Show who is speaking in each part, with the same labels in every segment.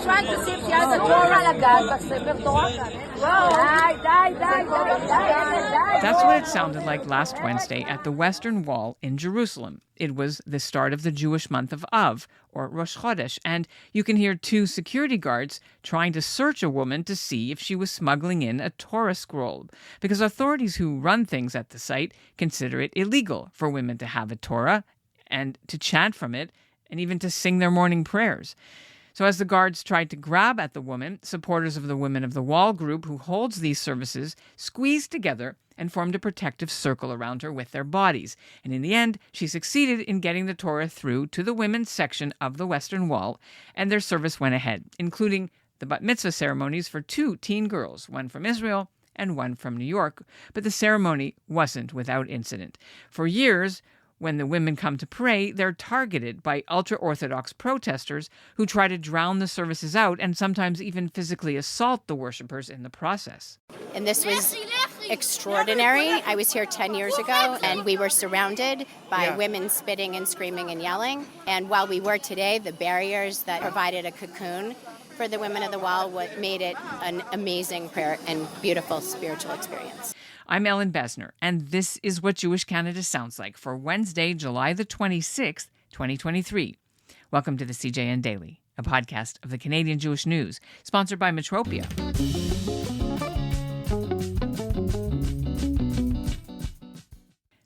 Speaker 1: trying to see if she has a Torah lagad, but Sefer Torah.
Speaker 2: That's what it sounded like last Wednesday at the Western Wall in Jerusalem. It was the start of the Jewish month of Av, or Rosh Chodesh, and you can hear two security guards trying to search a woman to see if she was smuggling in a Torah scroll, because authorities who run things at the site consider it illegal for women to have a Torah and to chant from it, and even to sing their morning prayers. So as the guards tried to grab at the woman, supporters of the Women of the Wall group who holds these services squeezed together and formed a protective circle around her with their bodies. And in the end, she succeeded in getting the Torah through to the women's section of the Western Wall, and their service went ahead, including the bat mitzvah ceremonies for two teen girls, one from Israel and one from New York. But the ceremony wasn't without incident. For years, when the women come to pray, they're targeted by ultra-Orthodox protesters who try to drown the services out and sometimes even physically assault the worshippers in the process.
Speaker 3: And this was extraordinary. I was here 10 years ago, and we were surrounded by women spitting and screaming and yelling. And while we were today, the barriers that provided a cocoon for the Women of the Wall made it an amazing prayer and beautiful spiritual experience.
Speaker 2: I'm Ellen Besner, and this is what Jewish Canada sounds like for Wednesday, July the 26th, 2023. Welcome to the CJN Daily, a podcast of the Canadian Jewish News, sponsored by Metropia.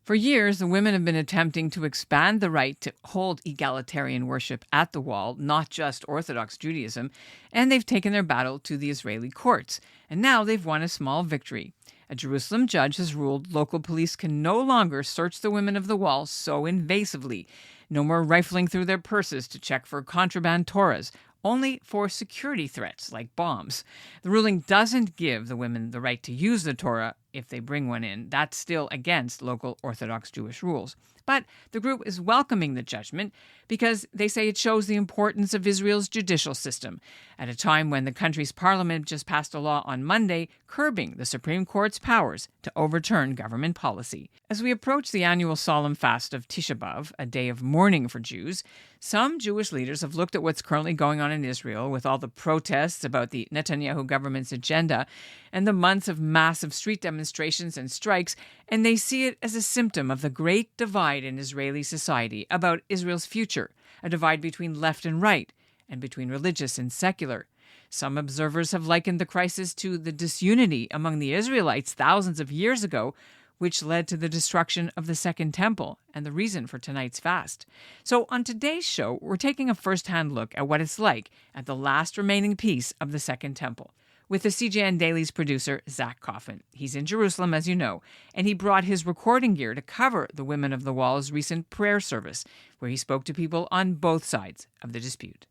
Speaker 2: For years, the women have been attempting to expand the right to hold egalitarian worship at the Wall, not just Orthodox Judaism, and they've taken their battle to the Israeli courts. And now they've won a small victory. A Jerusalem judge has ruled local police can no longer search the Women of the Wall so invasively. No more rifling through their purses to check for contraband Torahs, only for security threats like bombs. The ruling doesn't give the women the right to use the Torah if they bring one in. That's still against local Orthodox Jewish rules. But the group is welcoming the judgment because they say it shows the importance of Israel's judicial system at a time when the country's parliament just passed a law on Monday curbing the Supreme Court's powers to overturn government policy. As we approach the annual solemn fast of Tisha B'Av, a day of mourning for Jews, some Jewish leaders have looked at what's currently going on in Israel with all the protests about the Netanyahu government's agenda and the months of massive street demonstrations and strikes, and they see it as a symptom of the great divide in Israeli society about Israel's future, a divide between left and right, and between religious and secular. Some observers have likened the crisis to the disunity among the Israelites thousands of years ago, which led to the destruction of the Second Temple and the reason for tonight's fast. So on today's show, we're taking a first-hand look at what it's like at the last remaining piece of the Second Temple with the CJN Daily's producer, Zach Kaufman. He's in Jerusalem, as you know, and he brought his recording gear to cover the Women of the Wall's recent prayer service, where he spoke to people on both sides of the dispute.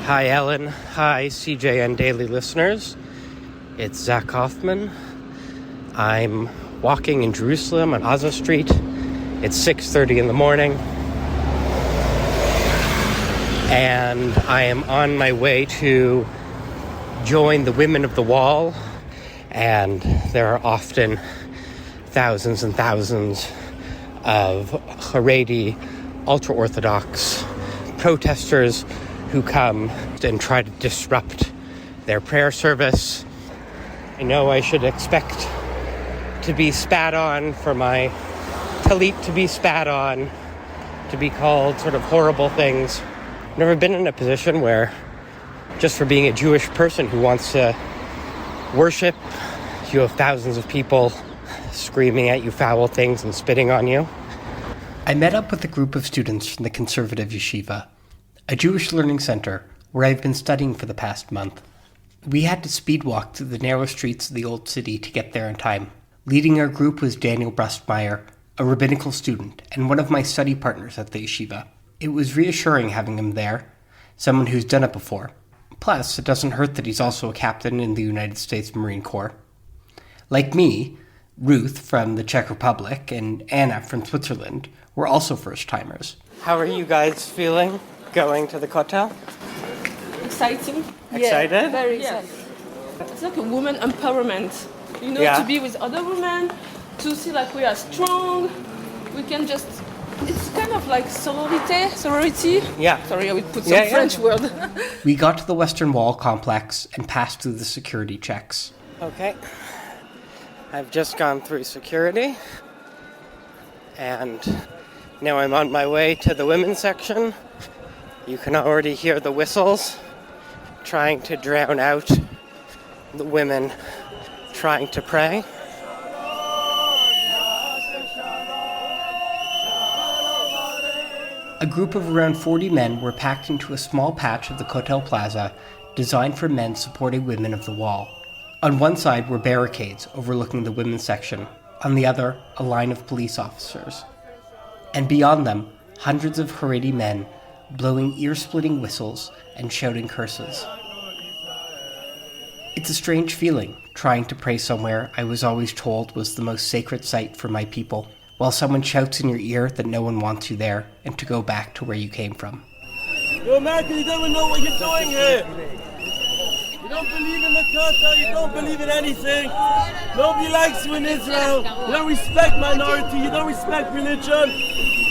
Speaker 4: Hi, Ellen. Hi, CJN Daily listeners. It's Zach Kaufman. I'm walking in Jerusalem on Aza Street. It's 6:30 in the morning. And I am on my way to join the Women of the Wall. And there are often thousands and thousands of Haredi, ultra-Orthodox protesters who come and try to disrupt their prayer service. I know I should expect to be spat on, for my talit to be spat on, to be called sort of horrible things. I've never been in a position where, just for being a Jewish person who wants to worship, you have thousands of people screaming at you foul things and spitting on you.
Speaker 5: I met up with a group of students from the conservative yeshiva, a Jewish learning center where I've been studying for the past month. We had to speed walk through the narrow streets of the old city to get there in time. Leading our group was Daniel Brustmeyer, a rabbinical student and one of my study partners at the yeshiva. It was reassuring having him there, someone who's done it before. Plus, it doesn't hurt that he's also a captain in the United States Marine Corps. Like me, Ruth from the Czech Republic and Anna from Switzerland were also first-timers.
Speaker 4: How are you guys feeling going to the Kotel?
Speaker 6: Exciting.
Speaker 4: Excited?
Speaker 6: Yeah, very excited. It's like a woman empowerment. To be with other women, to see like we are strong, we can just It's kind of like sorority.
Speaker 5: Yeah.
Speaker 6: Sorry, I would put some
Speaker 5: Yeah, yeah.
Speaker 6: French word.
Speaker 5: We got to the Western Wall complex and passed through the security checks. Okay. I've just gone through security. And now I'm on my way to the women's section. You can already hear the whistles trying to drown out the women trying to pray. A group of around 40 men were packed into a small patch of the Kotel Plaza designed for men supporting women of the wall. On one side were barricades overlooking the women's section, on the other, a line of police officers. And beyond them, hundreds of Haredi men blowing ear-splitting whistles and shouting curses. It's a strange feeling, trying to pray somewhere I was always told was the most sacred site for my people, while someone shouts in your ear that no one wants you there and to go back to where you came from.
Speaker 7: Yo, American, you don't even know what you're doing here. You don't believe in the Kotel, you don't believe in anything. Nobody likes you in Israel. You don't respect minority, you don't respect religion.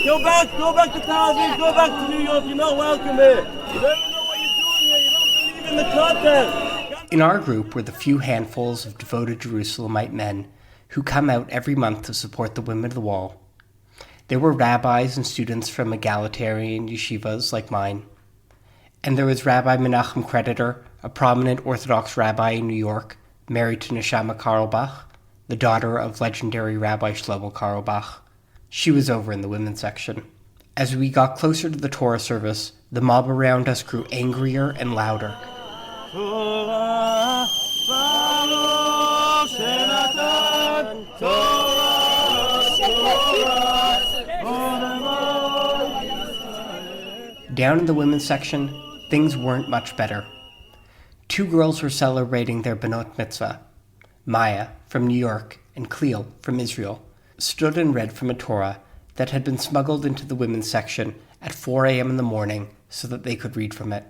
Speaker 7: Go back to Tel Aviv, go back to New York, you're not welcome here. You don't even know what you're doing here, you don't believe in the Kotel.
Speaker 5: In our group were the few handfuls of devoted Jerusalemite men who come out every month to support the women of the wall. There were rabbis and students from egalitarian yeshivas like mine. And there was Rabbi Menachem Creditor, a prominent Orthodox rabbi in New York, married to Neshama Carlebach, the daughter of legendary Rabbi Shlomo Carlebach. She was over in the women's section. As we got closer to the Torah service, the mob around us grew angrier and louder. Down in the women's section, things weren't much better. 2 girls were celebrating their Benot Mitzvah. Maya, from New York, and Cleo, from Israel, stood and read from a Torah that had been smuggled into the women's section at 4 a.m. in the morning so that they could read from it.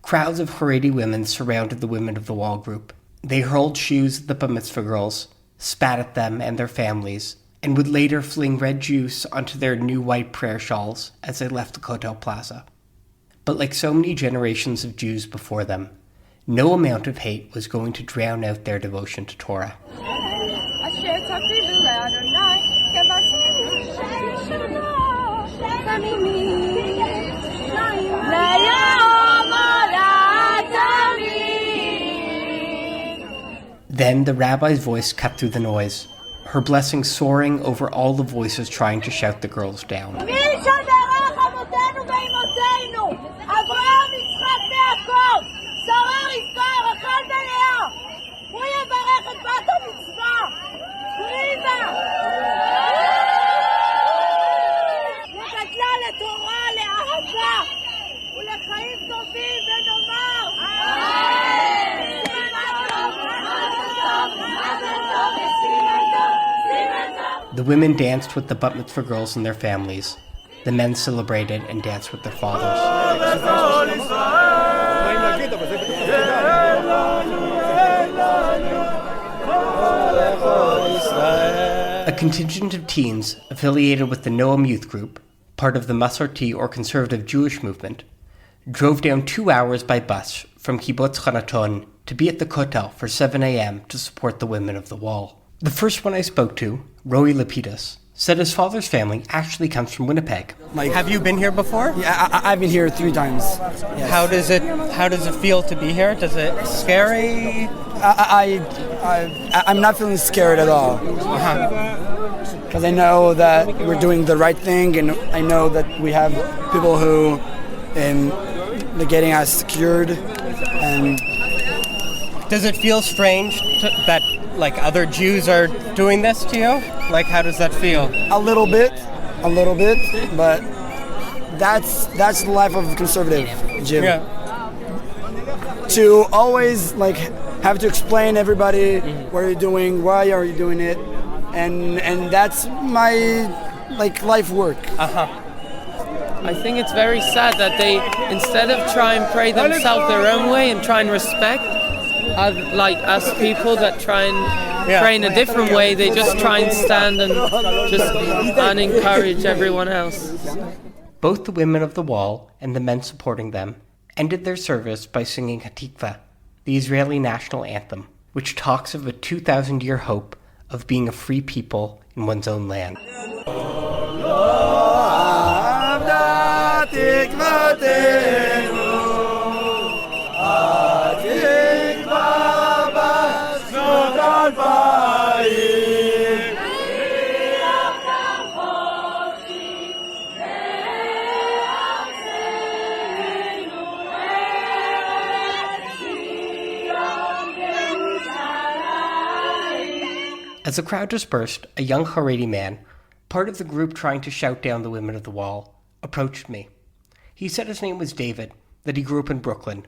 Speaker 5: Crowds of Haredi women surrounded the Women of the Wall group. They hurled shoes at the Bar Mitzvah girls, spat at them and their families, and would later fling red juice onto their new white prayer shawls as they left the Kotel Plaza. But like so many generations of Jews before them, no amount of hate was going to drown out their devotion to Torah. Then the rabbi's voice cut through the noise, her blessing soaring over all the voices trying to shout the girls down. The women danced with the Bar Mitzvah girls and their families. The men celebrated and danced with their fathers. A contingent of teens affiliated with the Noam Youth Group, part of the Masarti or conservative Jewish movement, drove down 2 hours by bus from Kibbutz Hanaton to be at the Kotel for 7 a.m. to support the Women of the Wall. The first one I spoke to, Roy Lapidus, said his father's family actually comes from Winnipeg. Have you been here before?
Speaker 8: Yeah, I've been here 3 times. Yes.
Speaker 5: How does it feel to be here? Does it scary?
Speaker 8: I'm not feeling scared at all. Because I know that we're doing the right thing, and I know that we have people who they're getting us secured. And
Speaker 5: does it feel strange that like other Jews are doing this to you? Like, how does that feel?
Speaker 8: A little bit, but that's the life of a conservative Jew.
Speaker 5: Yeah.
Speaker 8: To always like have to explain everybody what you're doing, why are you doing it, and that's my like life work.
Speaker 9: I think it's very sad that they, instead of try and pray themselves their own way and try and respect, like us people that try and pray in a different way. They just try and stand and just encourage everyone else.
Speaker 5: Both the women of the wall and the men supporting them ended their service by singing Hatikva, the Israeli national anthem, which talks of a 2,000-year hope of being a free people in one's own land. As the crowd dispersed, a young Haredi man, part of the group trying to shout down the women of the wall, approached me. He said his name was David, that he grew up in Brooklyn,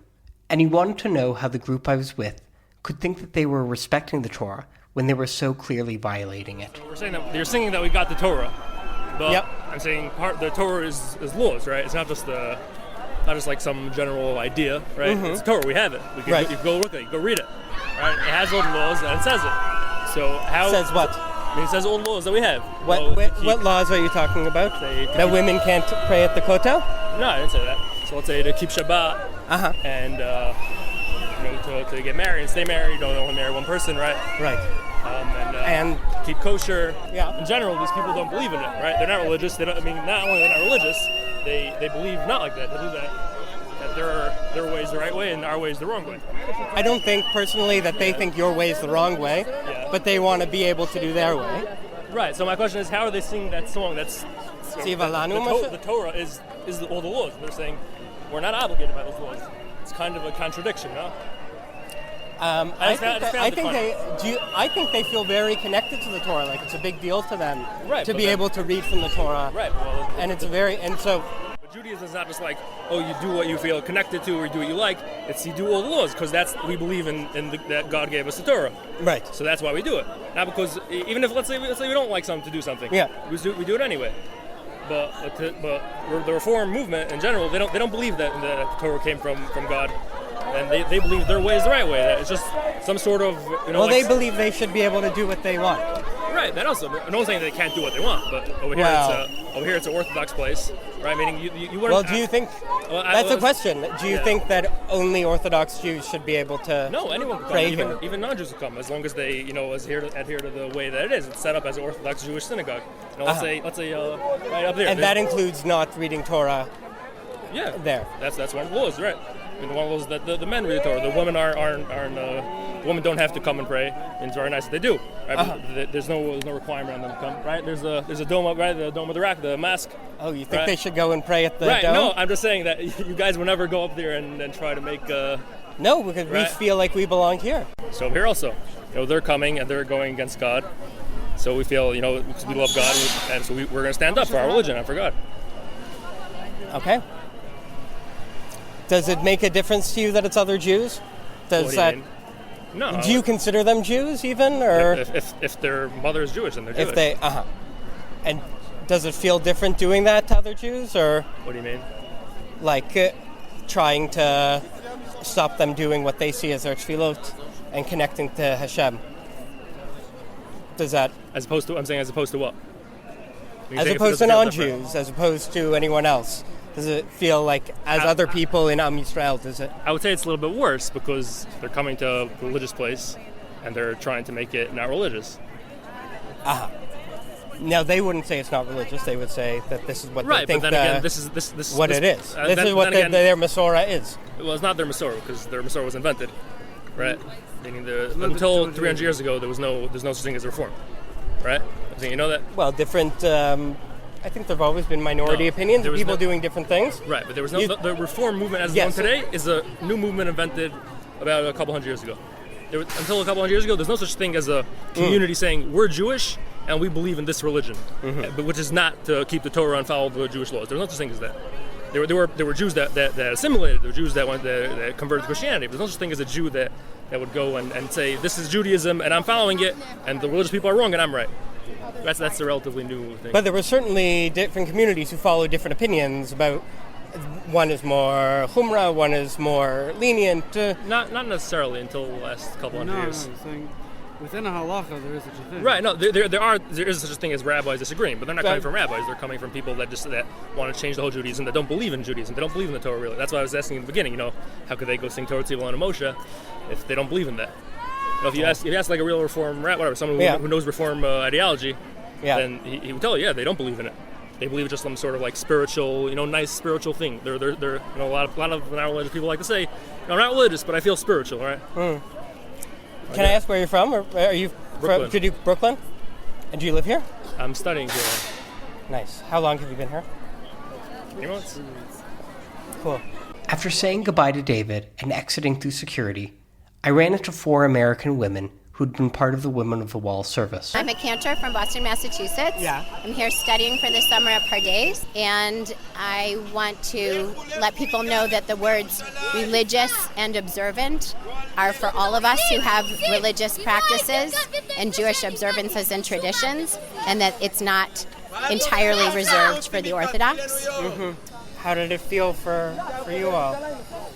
Speaker 5: and he wanted to know how the group I was with could think that they were respecting the Torah when they were so clearly violating it.
Speaker 10: We're saying that they're singing that we got the Torah, but I'm saying the Torah is laws, right? It's not just like some general idea, right? It's Torah, we have it. We can you go look at it, you go read it, right? It has all the laws and it says it. So how
Speaker 4: says what?
Speaker 10: I mean, it says all the laws that we have.
Speaker 4: What laws are you talking about? That women can't pray at the Kotel?
Speaker 10: No, I didn't say that. So let's say to keep Shabbat and to get married and stay married. You don't only marry one person, right?
Speaker 4: Right.
Speaker 10: And keep kosher. Yeah. In general, these people don't believe in it, right? They're not religious. They don't. I mean, not only they're not religious, they believe not like that. They believe that their way is the right way and our way is the wrong way.
Speaker 4: I don't think personally that they think your way is the wrong way, but they want to be able to do their way.
Speaker 10: Right. So my question is, how are they singing that song? That's the Torah is all the laws. They're saying we're not obligated by those laws. It's kind of a contradiction, no?
Speaker 4: I think they feel very connected to the Torah. Like it's a big deal to them to be able to read from the Torah.
Speaker 10: Right. Well,
Speaker 4: But
Speaker 10: Judaism is not just like, oh, you do what you feel connected to or you do what you like. It's you do all the laws because we believe that God gave us the Torah.
Speaker 4: Right.
Speaker 10: So that's why we do it. Not because even if let's say we don't like something to do something.
Speaker 4: Yeah.
Speaker 10: We do it anyway. But the Reform movement in general, they don't believe that the Torah came from God. And they believe their way is the right way. That it's just some sort of,
Speaker 4: they believe they should be able to do what they want.
Speaker 10: Right. That also. No one's saying they can't do what they want. But over here it's an Orthodox place, right? Meaning you wouldn't.
Speaker 4: Well, do you think? That's a question. Do you think that only Orthodox Jews should be able to?
Speaker 10: No, anyone can
Speaker 4: pray
Speaker 10: come. Even non-Jews can come as long as they adhere to the way that it is. It's set up as an Orthodox Jewish synagogue. Let's say right up there.
Speaker 4: And that includes not reading Torah.
Speaker 10: Yeah.
Speaker 4: There.
Speaker 10: That's one of the laws, right? I mean, the one was that the men read the Torah. The women the women don't have to come and pray. And it's very nice that they do. Right? There's no requirement on them to come. Right? There's a dome, right? The dome of the rock, the mosque.
Speaker 4: Oh, you think they should go and pray at the
Speaker 10: dome? No, I'm just saying that you guys will never go up there and try to make.
Speaker 4: No, because we feel like we belong here.
Speaker 10: So here also, they're coming and they're going against God. So we feel, because we love God, and so we're going to stand up for our religion and for God.
Speaker 4: Okay. Does it make a difference to you that it's other Jews?
Speaker 10: What do you mean? No.
Speaker 4: Do you consider them Jews even, or
Speaker 10: if their mother is Jewish, then they're Jewish.
Speaker 4: If they, and does it feel different doing that to other Jews, or?
Speaker 10: What do you mean?
Speaker 4: Like trying to stop them doing what they see as their tefillot and connecting to Hashem. Does that?
Speaker 10: As opposed to what?
Speaker 4: As opposed to non-Jews, as opposed to anyone else. Does it feel like, as other people in Am Yisrael, does it?
Speaker 10: I would say it's a little bit worse because they're coming to a religious place and they're trying to make it not religious.
Speaker 4: Now, they wouldn't say it's not religious. They would say that this is what they think
Speaker 10: but then again, this is
Speaker 4: what it is. This is what their Masorah is.
Speaker 10: Well, it's not their Masorah because their Masorah was invented, right? Meaning until 300 years ago, there's no such thing as Reform, right? I think you know that?
Speaker 4: Well, different... I think there have always been minority opinions, people doing different things.
Speaker 10: Right, but there was the Reform movement as known today is a new movement invented about a couple hundred years ago. Until a couple hundred years ago, there's no such thing as a community saying, we're Jewish and we believe in this religion, but which is not to keep the Torah and follow the Jewish laws. There's no such thing as that. There were Jews that assimilated, there were Jews that converted to Christianity. There's no such thing as a Jew that would go and say, this is Judaism and I'm following it, and the religious people are wrong and I'm right. That's a relatively new thing.
Speaker 4: But there were certainly different communities who followed different opinions about one is more chumrah, one is more lenient.
Speaker 10: Not necessarily until the last couple hundred years.
Speaker 11: Within a halacha, there is such a thing.
Speaker 10: Right, no, there is such a thing as rabbis disagreeing, but they're not coming from rabbis. They're coming from people that want to change the whole Judaism, that don't believe in Judaism. They don't believe in the Torah, really. That's why I was asking in the beginning, how could they go sing Torah Tzivah and Moshe if they don't believe in that? If you ask like a real Reform rabbi, someone who knows Reform ideology, then he would tell you, they don't believe in it. They believe it's just some sort of like spiritual, nice spiritual thing. They're a lot of non-religious people like to say, I'm not religious, but I feel spiritual, right?
Speaker 4: Mm. Can I ask where you're from? Or are you
Speaker 10: Brooklyn.
Speaker 4: from Brooklyn? And do you live here?
Speaker 10: I'm studying here.
Speaker 4: Nice. How long have you been here?
Speaker 10: 3 months.
Speaker 4: Cool. After saying goodbye to David and exiting through security, I ran into 4 American women who'd been part of the Women of the Wall service.
Speaker 3: I'm a cantor from Boston, Massachusetts.
Speaker 4: Yeah.
Speaker 3: I'm here studying for the summer at Haredi, and I want to let people know that the words religious and observant are for all of us who have religious practices and Jewish observances and traditions, and that it's not entirely reserved for the Orthodox.
Speaker 4: Mm-hmm. How did it feel for you all?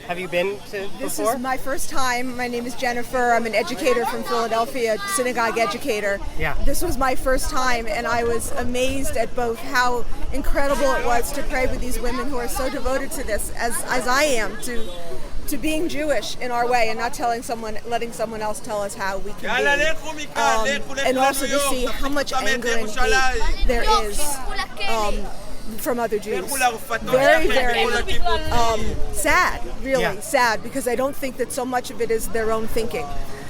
Speaker 4: Have you been to
Speaker 12: This
Speaker 4: before?
Speaker 12: is my first time. My name is Jennifer. I'm an educator from Philadelphia, synagogue educator.
Speaker 4: Yeah.
Speaker 12: This was my first time, and I was amazed at both how incredible it was to pray with these women who are so devoted to this, as I am, to being Jewish in our way and not letting someone else tell us how we can be. And also to see how much anger and hate there is from other Jews. Very, very sad, really sad, because I don't think that so much of it is their own thinking.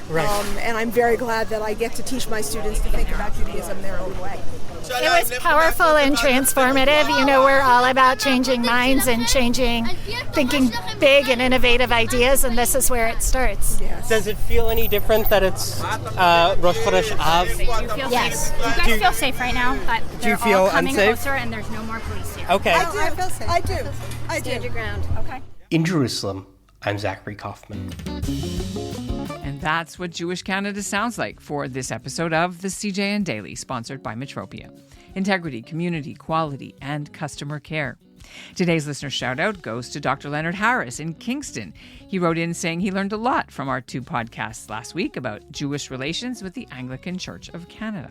Speaker 4: Right.
Speaker 12: And I'm very glad that I get to teach my students to think about Judaism their own way.
Speaker 13: It was powerful and transformative. We're all about changing minds and thinking big and innovative ideas, and this is where it starts.
Speaker 12: Yes.
Speaker 4: Does it feel any different that it's Rosh Chodesh Av?
Speaker 13: Yes.
Speaker 14: You guys feel safe right now, but
Speaker 4: Do you
Speaker 14: they're
Speaker 4: feel
Speaker 14: all coming
Speaker 4: unsafe?
Speaker 14: closer and there's no more police here.
Speaker 4: Okay.
Speaker 12: I feel safe. I do.
Speaker 3: Stand your ground.
Speaker 14: Okay.
Speaker 4: In Jerusalem, I'm Zachary Kaufman.
Speaker 2: And that's what Jewish Canada sounds like for this episode of the CJN Daily, sponsored by Metropia. Integrity, community, quality, and customer care. Today's listener shout-out goes to Dr. Leonard Harris in Kingston. He wrote in saying he learned a lot from our 2 podcasts last week about Jewish relations with the Anglican Church of Canada.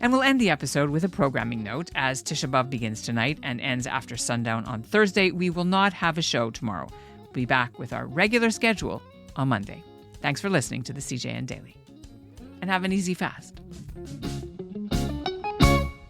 Speaker 2: And we'll end the episode with a programming note. As Tisha B'Av begins tonight and ends after sundown on Thursday, we will not have a show tomorrow. We'll be back with our regular schedule on Monday. Thanks for listening to the CJN Daily. And have an easy fast.